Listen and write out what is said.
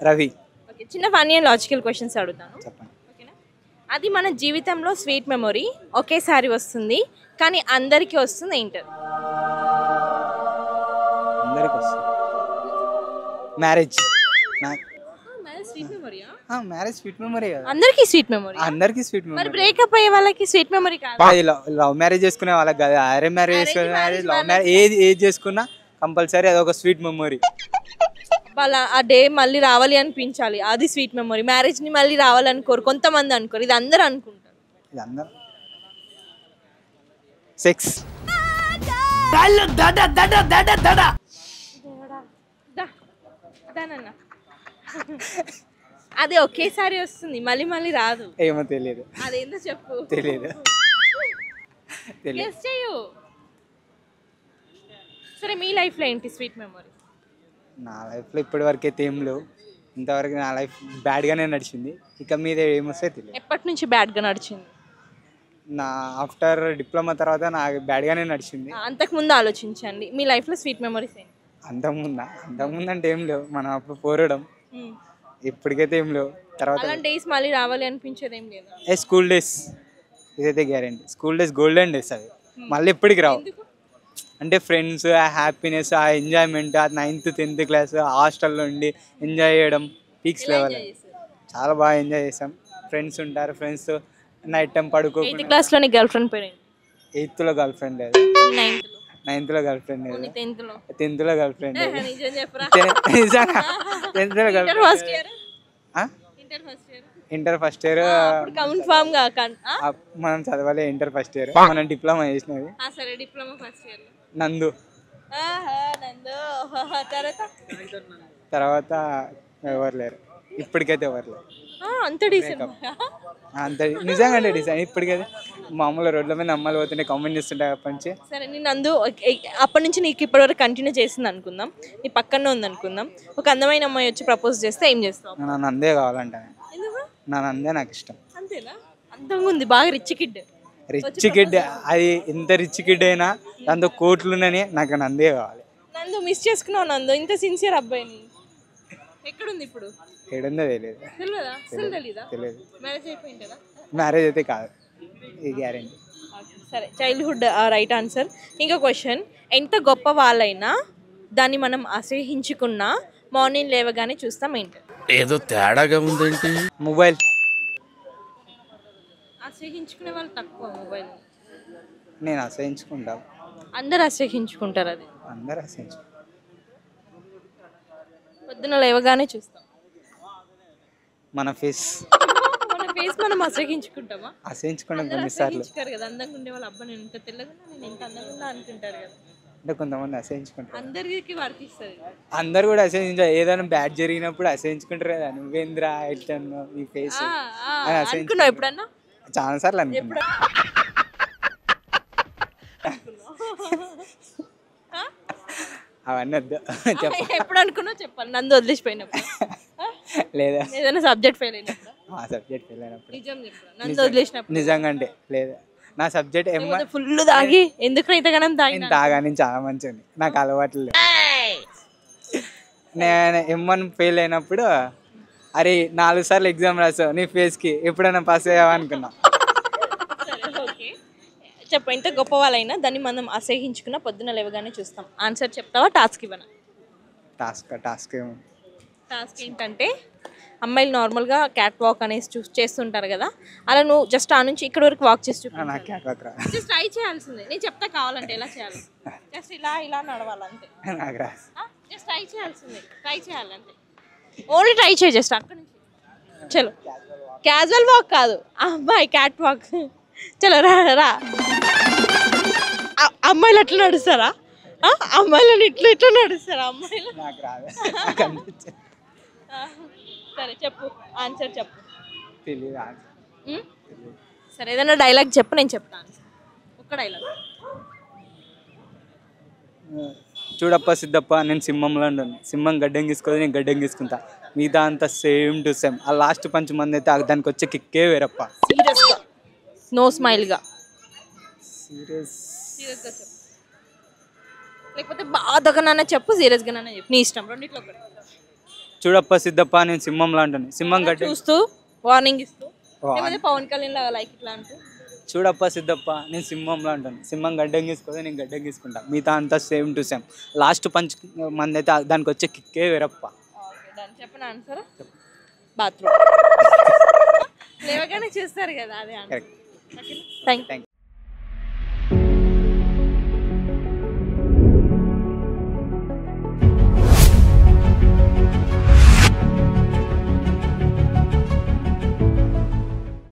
Ravi. Okay, చిన్న funny and logical questions అడుగుతాను. చెప్పండి. ఓకేనా? అది మన జీవితంలో స్వీట్ మెమొరీ ఒకేసారి వస్తుంది కానీ అందరికీ వస్తుంది ఏంటది? అందరికి వస్తుంది. మ్యారేజ్. స్వీట్ మెమొరీయా? మ్యారేజ్ స్వీట్ మెమరీ కదా. అందరికీ స్వీట్ మెమొరీ. అందరికి స్వీట్ మరి మెమరీ. బ్రేకప్ అయ్యే వాళ్ళకి స్వీట్ మెమొరీ కాదు. లవ్ మ్యారేజ్ చేసుకునే వాళ్ళకి కదా, అరేంజ్ మ్యారేజ్ చేసుకునే మ్యారేజ్, లవ్ మ్యారేజ్ ఏది చేసుకున్నా కంపల్సరీ అదొక స్వీట్ మెమరీ. వాళ్ళ ఆ డే మళ్ళీ రావాలి అనిపించాలి, అది స్వీట్ మెమొరీ. మ్యారేజ్ ని మళ్ళీ రావాలనుకోరు, కొంతమంది అనుకోరు, ఇది అందరూ అనుకుంటారు. ఇది అందరూ సెక్స్. అది ఒకేసారి వస్తుంది, మళ్ళీ మళ్ళీ రాదు. ఏమో తెలియదు. అదేందో చెప్పు. తెలియదు. గెస్ చేయు. సరే, మీ లైఫ్ లో ఏంటి స్వీట్ మెమొరీ? నా లైఫ్లో ఇప్పటి వరకు అయితే ఏం లేవు. ఇంతవరకు నా లైఫ్ బ్యాడ్గానే నడిచింది. ఇక మీద ఏమొస్తే తెలియదు. ఎప్పటి నుంచి బ్యాడ్ గా నడిచింది? నా ఆఫ్టర్ డిప్లొమా తర్వాత నా బ్యాడ్గానే నడిచింది. అంతకు ముందు ఆలోచించండి, మీ లైఫ్ లో స్వీట్ మెమొరీస్ ఏంటి? అంతకుముందు అంటే ఏం లేవు. మనం అప్పుడు పోరడం. ఇప్పటికైతే ఏం లేవు. తర్వాత అలాంటి డేస్ మళ్ళీ రావాలి అనిపించేది ఏం లేదా? స్కూల్ డేస్ ఇదైతే guarantee. School days golden days అవి, మళ్ళీ ఎప్పటికి రావు. అంటే ఫ్రెండ్స్, ఆ హ్యాపీనెస్, ఆ ఎంజాయ్మెంట్, ఆ 9th 10th క్లాస్ హాస్టల్లో ఉండి ఎంజాయ్ చేయడం పీక్స్ లెవెల్. చాలా బాగా ఎంజాయ్ చేసాం. ఫ్రెండ్స్ ఉంటారు, ఫ్రెండ్స్తో నైట్ టైం పడుకో. 8th క్లాస్ లో నీ గర్ల్ ఫ్రెండ్ పేరు ఏంటి? 8th లో గర్ల్ ఫ్రెండ్ లేదు. 9th లో గర్ల్ ఫ్రెండ్ లేదు. 10th లో గర్ల్ ఫ్రెండ్ లేదు. నిజంగా 10th లో girl friend. Inter first year confirm గా మనం చదవాలి. ఇంటర్ ఫస్ట్ ఇయర్ మనం డిప్లొమా చేసినది. సరే, డిప్లొమా ఫస్ట్ ఇయర్ నందు. తర్వాత ఎవరు లేరు. ఇప్పటికైతే ఎవరు లేరు. అంత డీసెంట్. అంత నిజంగా అంటే డిసైన్. ఇప్పటికైతే మామూలు రోడ్ల మీద అమ్మాయిలు పోతుంటే కామెంట్ చేస్తుంటాయి అప్పటి నుంచి. సరే, నేను నందు అప్పటి నుంచి నీకు ఇప్పటివరకు కంటిన్యూ చేసింది అనుకుందాం, నీ పక్కనే ఉంది అనుకుందాం. ఒక అందమైన అమ్మాయి వచ్చి ప్రపోజ్ చేస్తే ఏం చేస్తావు? నా నందే కావాలంట. నా నందే నాకు ఇష్టం. అంతేనా? అందంగా ఉంది, బాగా రిచ్ కిడ్. రిచ్ కిడ్, అది ఎంత రిచ్ కిడ్ అయినా దాంతో కోట్లునని నాకు నందే కావాలి. నందు మిస్ చేసుకున్నావు. నందు ఇంత సిన్సియర్ అబ్బాయిని ఎక్కడుంది ఇప్పుడు? ఏడుందో తెలియదు. తెలియదా? అసలు తెలీదా? తెలియదు. మ్యారేజ్ అయిపోయిందా? మ్యారేజ్ అయితే కాదు, ఇది గ్యారెంటీ. సరే, చైల్డ్హుడ్ రైట్ ఆన్సర్. ఇంకో క్వశ్చన్, ఎంత గొప్ప వాళ్ళైనా దాన్ని మనం అసహించుకున్నా మార్నింగ్ లేవగానే చూస్తాం ఏంటి? ఏదో తేడాగా ఉందేంటి? మొబైల్. అసహించుకునే వాళ్ళు తక్కువ మొబైల్. నేను అసహించుకుంటా. అందరు అసహించుకుంటారు. అది అందరు అసహించు. పొద్దున లేవగానే చూస్తాం మన ఫేస్. మన ఫేస్ మనం అసహించుకుంటామా? అసహించుకుంటాం కొన్నిసార్లు. కదా, అందంగా ఉండే వాళ్ళు అబ్బా నేను ఇంత తెల్లగా నేను ఇంత అందంగా అనుకుంటారు కదా. అంటే కొంతమంది అసహించుకుంటారు. అందరికి వర్తిస్తుంది. అందరు కూడా అసహించారు. ఏదైనా బ్యాడ్ జరిగినప్పుడు అసహించుకుంటారు కదా. నువ్వేంద్రా ఎట్లా ఈ ఫేస్ అని అనుకున్నావు ఎప్పుడన్నా? చాలా సార్లు అనుకున్నా. అవన్నీ వద్దు. ఎప్పుడు అనుకున్నావు చెప్పాలి. నందు వదిలేసిపోయినప్పుడు లేదా ఏదైనా సబ్జెక్ట్ ఫెయిల్ అయినప్పుడు? సబ్జెక్ట్ ఫెయిల్ అయినప్పుడు. నిజం చెప్పు. నందు వదిలేసినప్పుడు నిజంగా అంటే లేదా నా సబ్జెక్ట్ ఫుల్ తాగి ఎందుకు ఇంతగానం తాగా నేను చాలా మంచిది, నాకు అలవాట్లు లేవు. నేను M1 ఫెయిల్ అయినప్పుడు అరే 4 సార్లు ఎగ్జామ్ రాసావు నీ ఫేస్కి ఎప్పుడైనా పాస్ అయ్యావా అనుకున్నా. చెప్పు, ఎంత గొప్ప వాళ్ళైనా దాన్ని మనం అసహించుకున్న పొద్దున లేవగానే చూస్తాం. ఆన్సర్ చెప్తావా? టాస్క్ ఇవ్వనా? టాస్క్ ఏంటంటే అమ్మాయిలు నార్మల్గా క్యాట్ వాక్ అనేసి చేస్తుంటారు కదా, అలా నువ్వు జస్ట్ ఆ నుంచి ఇక్కడ వరకు వాక్ చేసి జస్ట్ ట్రై చేయాల్సిందే. నేను చెప్తా కావాలంటే ఎలా చేయాలి. జస్ట్ ఇలా ఇలా నడవాలంతే. జస్ట్ ట్రై చేయాల్సిందే. ట్రై చేయాలంటే ఓన్లీ ట్రై చేయి. జస్ట్ అక్కడ నుంచి చలో. క్యాజువల్ వాక్ కాదు అమ్మాయి, క్యాట్ వాక్. చలో రా రా. అమ్మాయిలు అట్లా నడుస్తారా? అమ్మాయిలను ఇట్లా ఇట్లా నడుస్తారా అమ్మాయిలు? సరే చెప్పు, ఆన్సర్ చెప్పు. సరే, ఏదైనా డైలాగ్ చెప్పు, నేను చెప్తాను. ఒక్క డైలాగ్. చూడప్ప సిద్ధప్ప నేను సింహంలో ఉంటాను, సింహం గడ్డం గీసుకోదు నేను గడ్డం గీసుకుంటా, మిగతా అంతా సేమ్ టు సేమ్. ఆ లాస్ట్ పంచ్ మంది అయితే దానికి వచ్చే కిక్కే వేరప్ప. సీరియస్గా, నో స్మైల్గా. సీరియస్గా చెప్పు, లేకపోతే బాధగానే చెప్పు, సీరియస్గానే చెప్పు, నీ ఇష్టం. రెండిట్లో ఒకటి. చూడప్ప సిద్ధప్ప నేను సింహంలా అంటాను. సింహం గడ్డ చూస్తూ వార్నింగ్ ఇస్తూ లేకపోతే పవన్ కళ్యాణ్ లాగా లైక్ ఇట్లా అంటూ చూడప్ప సిద్ధప్ప నేను సింహంలా అంటాను. సింహం గడ్డం గీసుకోతే నేను గడ్డం గీసుకుంటా. మిగతా అంతా same to same. Last punch మంది అయితే దానికి వచ్చే కిక్కే వేరప్ప. చెప్పిన ఆన్సర్ బాత్రూమ్ లేవగానే చూస్తారు కదా అదే ఆన్సర్. కరెక్ట్. Thank you.